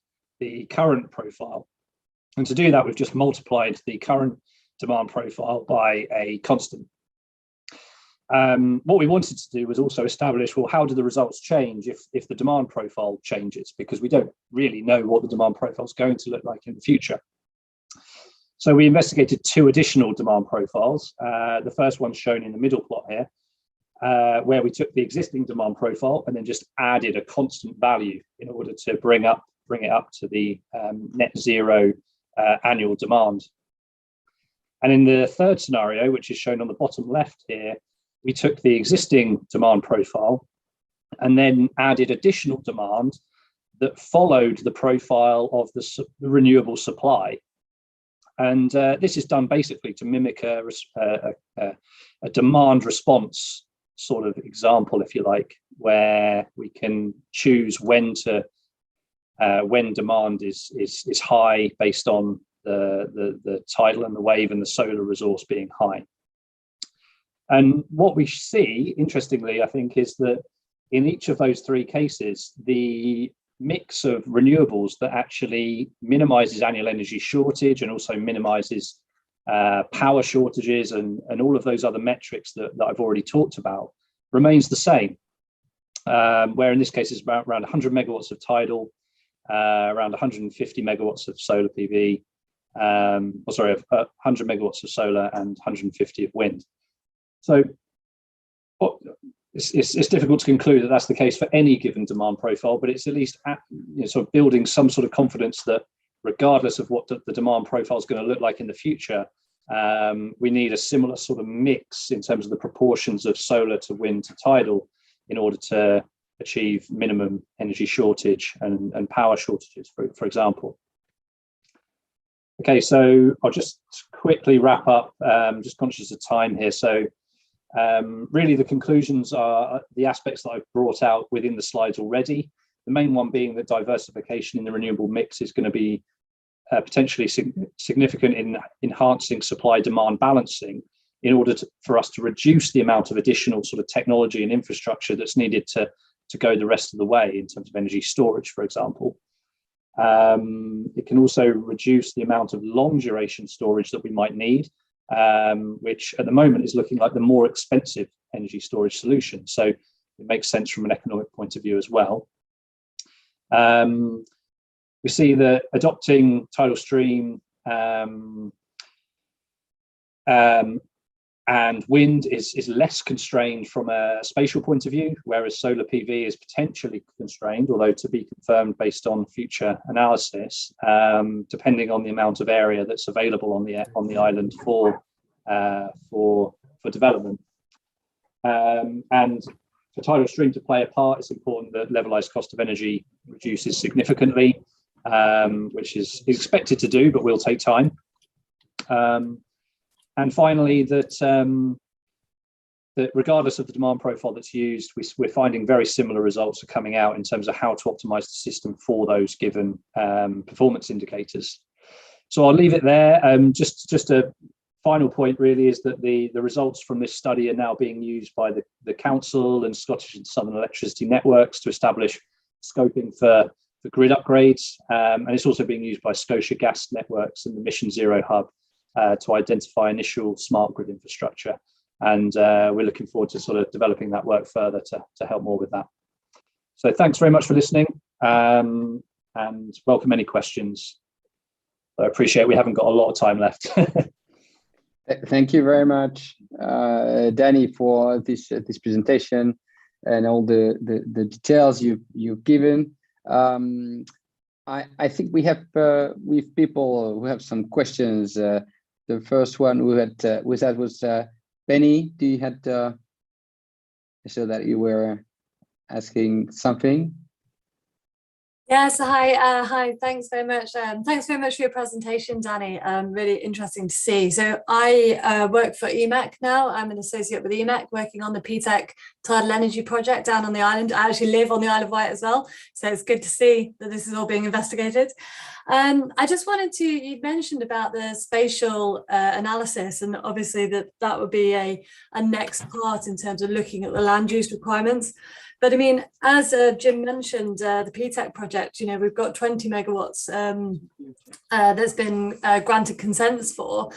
[SPEAKER 3] the current profile. And to do that, we've just multiplied the current demand profile by a constant. What we wanted to do was also establish, well, how do the results change if the demand profile changes? Because we don't really know what the demand profile is going to look like in the future. So we investigated 2 additional demand profiles. The first one shown in the middle plot here, where we took the existing demand profile and then just added a constant value in order to bring it up to the net zero annual demand. And in the third scenario, which is shown on the bottom left here, we took the existing demand profile and then added additional demand that followed the profile of the renewable supply. And this is done basically to mimic a demand response sort of example, if you like, where we can choose when demand is high based on the tidal and the wave and the solar resource being high. And what we see, interestingly, I think, is that in each of those 3 cases, the mix of renewables that actually minimizes annual energy shortage and also minimizes power shortages and all of those other metrics that I've already talked about remains the same. Where in this case it's around 100 megawatts of tidal, around 150 megawatts of solar PV, 100 megawatts of solar and 150 of wind. So it's difficult to conclude that that's the case for any given demand profile, but it's at least sort of building some sort of confidence that regardless of what the demand profile is going to look like in the future, we need a similar sort of mix in terms of the proportions of solar to wind to tidal in order to achieve minimum energy shortage and power shortages, for example. Okay, so I'll just quickly wrap up, just conscious of time here. So really the conclusions are the aspects that I've brought out within the slides already. The main one being that diversification in the renewable mix is going to be potentially significant in enhancing supply-demand balancing in order for us to reduce the amount of additional sort of technology and infrastructure that's needed to go the rest of the way in terms of energy storage, for example. It can also reduce the amount of long duration storage that we might need, which at the moment is looking like the more expensive energy storage solution. So it makes sense from an economic point of view as well. We see that adopting tidal stream and wind is less constrained from a spatial point of view, whereas solar PV is potentially constrained, although to be confirmed based on future analysis, depending on the amount of area that's available on the island for development. And for tidal stream to play a part, it's important that levelized cost of energy reduces significantly, which is expected to do, but will take time. And finally, that regardless of the demand profile that's used, we're finding very similar results are coming out in terms of how to optimize the system for those given performance indicators. So I'll leave it there. Just a final point really is that the results from this study are now being used by the Council and Scottish and Southern Electricity Networks to establish scoping for grid upgrades. And it's also being used by Scotia Gas Networks and the Mission Zero Hub to identify initial smart grid infrastructure. And we're looking forward to sort of developing that work further to help more with that. So thanks very much for listening, and welcome any questions. I appreciate we haven't got a lot of time left.
[SPEAKER 1] Thank you very much, Danny, for this presentation and all the details you've given. I think we have people who have some questions. The first one we had was Benny. Do you had so that you were asking something?
[SPEAKER 5] Yes, hi, thanks very much. Thanks very much for your presentation, Danny. Really interesting to see. So I work for EMEC now. I'm an associate with EMEC working on the PTEC tidal energy project down on the island. I actually live on the Isle of Wight as well. So it's good to see that this is all being investigated. I just wanted to, you mentioned about the spatial analysis, and obviously that would be a next part in terms of looking at the land use requirements. But I mean, as Jim mentioned, the PTEC project, you know, we've got 20 megawatts that's been granted consents for,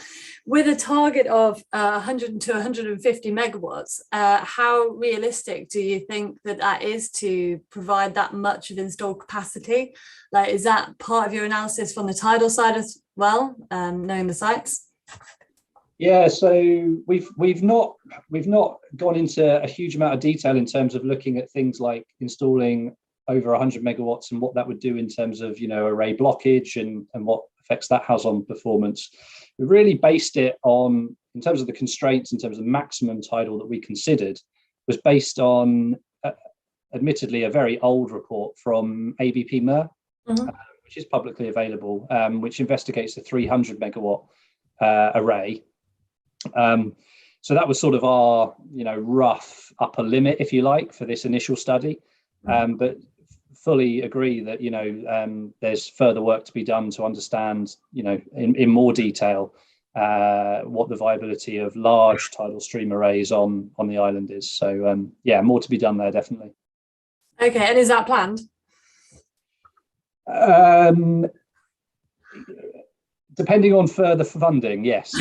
[SPEAKER 5] with a target of 100 to 150 megawatts. How realistic do you think that is to provide that much of installed capacity? Like, is that part of your analysis from the tidal side as well, knowing the sites?
[SPEAKER 3] Yeah, so we've not gone into a huge amount of detail in terms of looking at things like installing over 100 megawatts and what that would do in terms of, you know, array blockage and what effects that has on performance. We really based it on, in terms of the constraints, in terms of maximum tidal that we considered, was based on admittedly a very old report from ABP MER, which is publicly available, which investigates the 300 megawatt array. So that was sort of our, you know, rough upper limit, if you like, for this initial study. But fully agree that, you know, there's further work to be done to understand, you know, in more detail what the viability of large tidal stream arrays on the island is. So yeah, more to be done there, definitely.
[SPEAKER 5] Okay, and is that planned?
[SPEAKER 3] Depending on further funding, yes.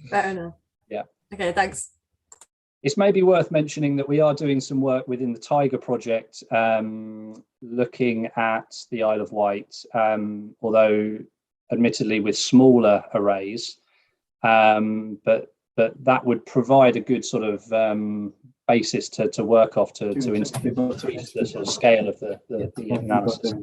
[SPEAKER 5] Fair enough.
[SPEAKER 3] Yeah.
[SPEAKER 5] Okay, thanks.
[SPEAKER 3] It's maybe worth mentioning that we are doing some work within the Tiger project, looking at the Isle of Wight, although admittedly with smaller arrays, but that would provide a good sort of basis to work off to increase the sort of scale of the analysis.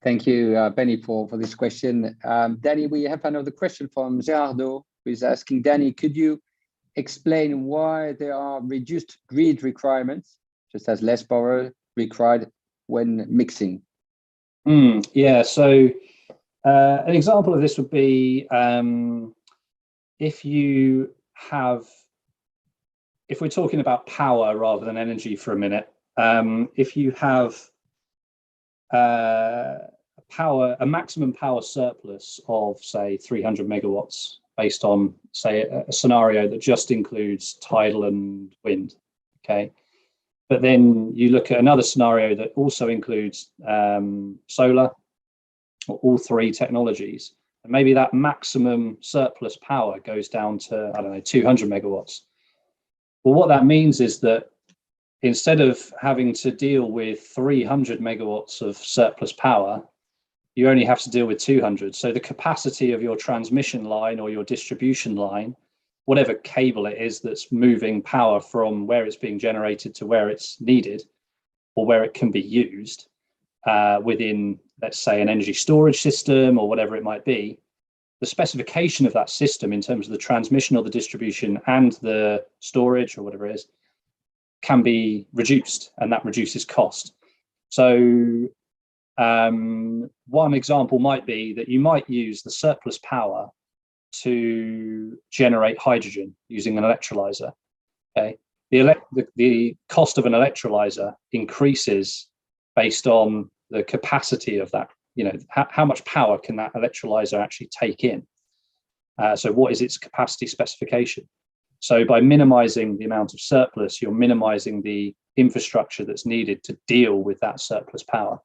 [SPEAKER 1] Thank you, Benny, for this question. Danny, we have another question from Gerardo, who is asking, Danny, could you explain why there are reduced grid requirements, just as less power required when mixing?
[SPEAKER 3] Yeah, so an example of this would be if we're talking about power rather than energy for a minute, if you have a maximum power surplus of, say, 300 megawatts based on, say, a scenario that just includes tidal and wind, okay? But then you look at another scenario that also includes solar, or all three technologies, and maybe that maximum surplus power goes down to, I don't know, 200 megawatts. Well, what that means is that instead of having to deal with 300 megawatts of surplus power, you only have to deal with 200. So the capacity of your transmission line or your distribution line, whatever cable it is that's moving power from where it's being generated to where it's needed or where it can be used within, let's say, an energy storage system or whatever it might be, the specification of that system in terms of the transmission or the distribution and the storage or whatever it is can be reduced, and that reduces cost. So one example might be that you might use the surplus power to generate hydrogen using an electrolyzer. Okay, the cost of an electrolyzer increases based on the capacity of that. You know, how much power can that electrolyzer actually take in? So what is its capacity specification? So by minimizing the amount of surplus, you're minimizing the infrastructure that's needed to deal with that surplus power.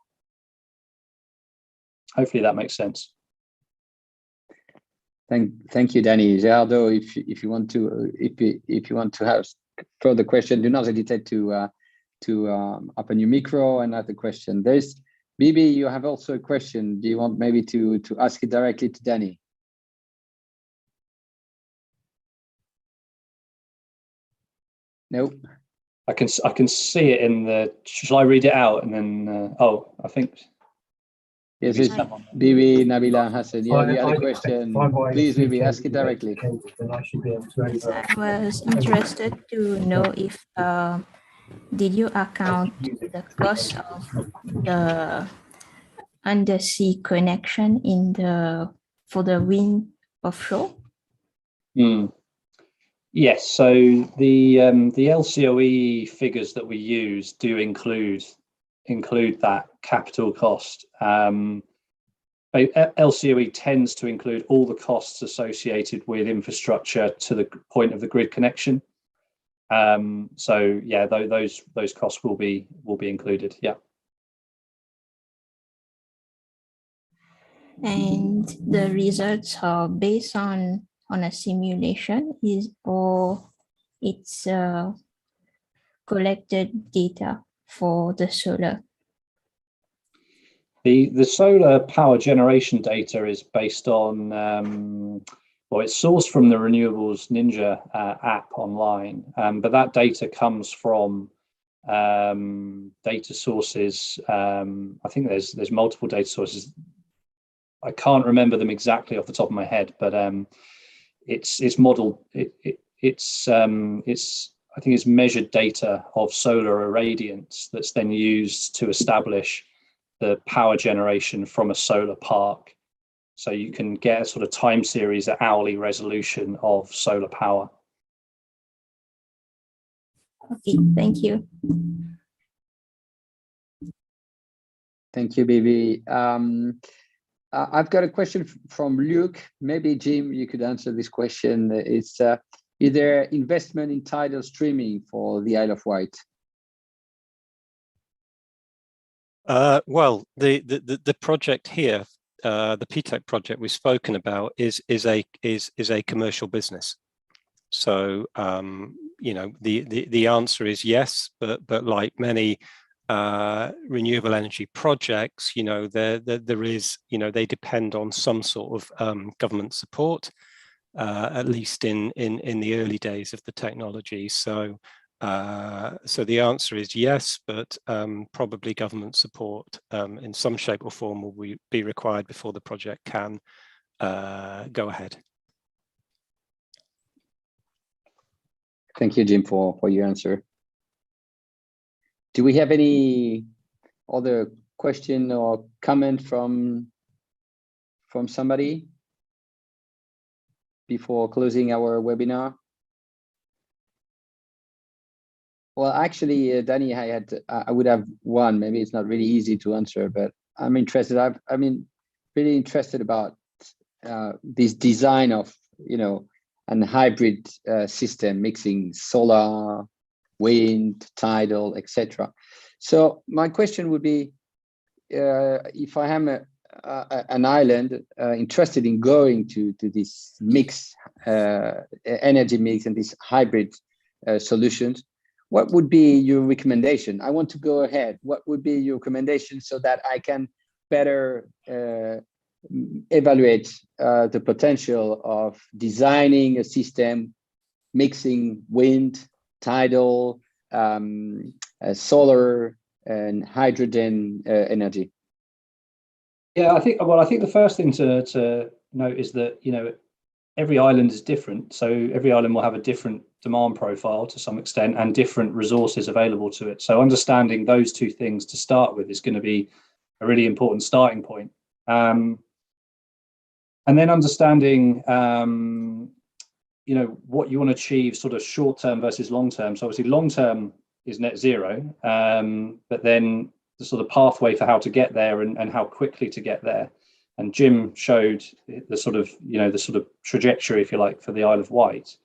[SPEAKER 3] hopefully that makes sense.
[SPEAKER 1] Thank you, Danny. Gerardo, if you want to have further question, do not hesitate to open your micro and ask the question. There's Bibi, you have also a question. Do you want maybe to ask it directly to Danny? No.
[SPEAKER 3] I can see it in the. Shall I read it out and then? Oh, I think.
[SPEAKER 1] Yes, Bibi, Nabila, Hassan, you had a question. Please, Bibi, ask it directly.
[SPEAKER 6] I was interested to know if did you account the cost of the undersea connection for the wind offshore?
[SPEAKER 3] Yes, so the LCOE figures that we use do include that capital cost. LCOE tends to include all the costs associated with infrastructure to the point of the grid connection. So yeah, those costs will be included. Yeah.
[SPEAKER 6] And the results are based on a simulation or it's collected data for the solar?
[SPEAKER 3] The solar power generation data is based on, well, it's sourced from the Renewables Ninja app online, but that data comes from data sources. I think there's multiple data sources. I can't remember them exactly off the top of my head, but it's modeled. It's I think it's measured data of solar irradiance that's then used to establish the power generation from a solar park. So you can get a sort of time series at hourly resolution of solar power.
[SPEAKER 6] Okay, thank you.
[SPEAKER 1] Thank you, Bibi. I've got a question from Luke. Maybe Jim, you could answer this question. It's is there investment in tidal streaming for the Isle of Wight?
[SPEAKER 4] Well, the project here, the PTEC project we've spoken about, is a commercial business. So you know, the answer is yes, but like many renewable energy projects, you know, there is, you know, they depend on some sort of government support, at least in the early days of the technology. So so the answer is yes, but probably government support in some shape or form will be required before the project can go ahead.
[SPEAKER 1] Thank you, Jim, for your answer. Do we have any other question or comment from somebody before closing our webinar? Well, actually, Danny, I would have one. Maybe it's not really easy to answer, but I'm interested. I mean, really interested about this design of, you know, an hybrid system mixing solar, wind, tidal, etc. So my question would be, if I am an island interested in going to this mix, energy mix and these hybrid solutions, what would be your recommendation? I want to go ahead. What would be your recommendation so that I can better evaluate the potential of designing a system mixing wind, tidal, solar, and hydrogen energy?
[SPEAKER 3] Yeah, I think the first thing to note is that, you know, every island is different. So every island will have a different demand profile to some extent and different resources available to it. So understanding those two things to start with is going to be a really important starting point. And then understanding, you know, what you want to achieve sort of short term versus long term. So obviously long term is net zero, but then the sort of pathway for how to get there and how quickly to get there. And Jim showed the sort of, you know, the sort of trajectory, if you like, for the Isle of Wight.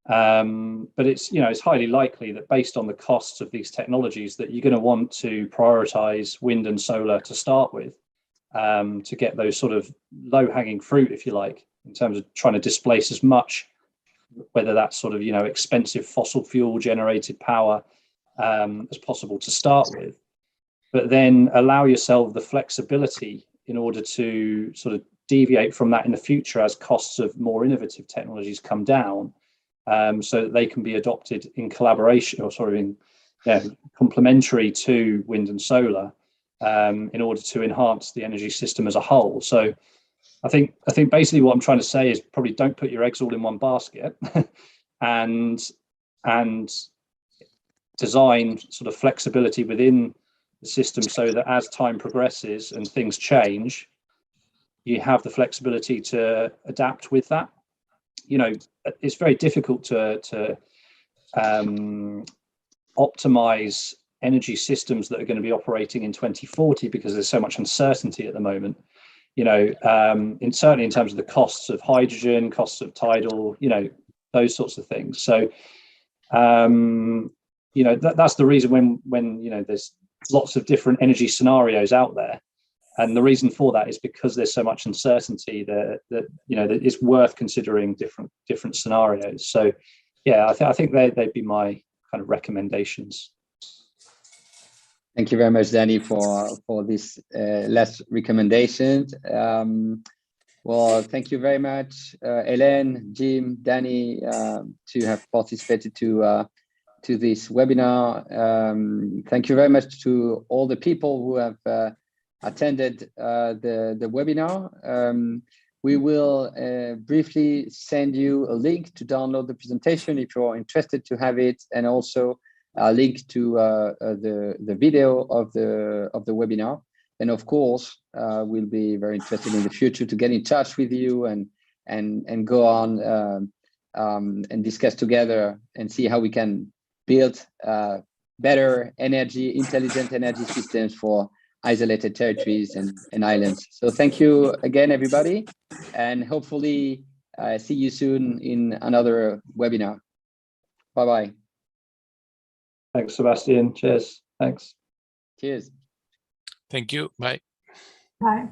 [SPEAKER 3] But it's, you know, it's highly likely that based on the costs of these technologies that you're going to want to prioritize wind and solar to start with. to get those sort of low-hanging fruit, if you like, in terms of trying to displace as much, whether that's sort of, expensive fossil fuel generated power as possible to start with, but then allow yourself the flexibility in order to sort of deviate from that in the future as costs of more innovative technologies come down, so that they can be adopted in collaboration or sort of in complementary to wind and solar, in order to enhance the energy system as a whole. So I think basically what I'm trying to say is probably don't put your eggs all in one basket, and design sort of flexibility within the system so that as time progresses and things change, you have the flexibility to adapt with that. It's very difficult to optimize energy systems that are going to be operating in 2040 because there's so much uncertainty at the moment. Certainly in terms of the costs of hydrogen, costs of tidal, those sorts of things. So, that's the reason when there's lots of different energy scenarios out there, and the reason for that is because there's so much uncertainty that it's worth considering different scenarios. So, yeah, I think they'd be my kind of recommendations.
[SPEAKER 1] Thank you very much, Danny, for this last recommendation. Well, thank you very much, Hélène, Jim, Danny, to have participated to this webinar. Thank you very much to all the people who have attended the webinar. We will briefly send you a link to download the presentation if you're interested to have it, and also a link to the video of the webinar. And of course, we'll be very interested in the future to get in touch with you and go on and discuss together and see how we can build better intelligent energy systems for isolated territories and islands. So thank you again, everybody, and hopefully see you soon in another webinar. Bye-bye.
[SPEAKER 3] Thanks, Sebastian. Cheers. Thanks.
[SPEAKER 1] Cheers.
[SPEAKER 7] Thank you. Bye.
[SPEAKER 2] Bye.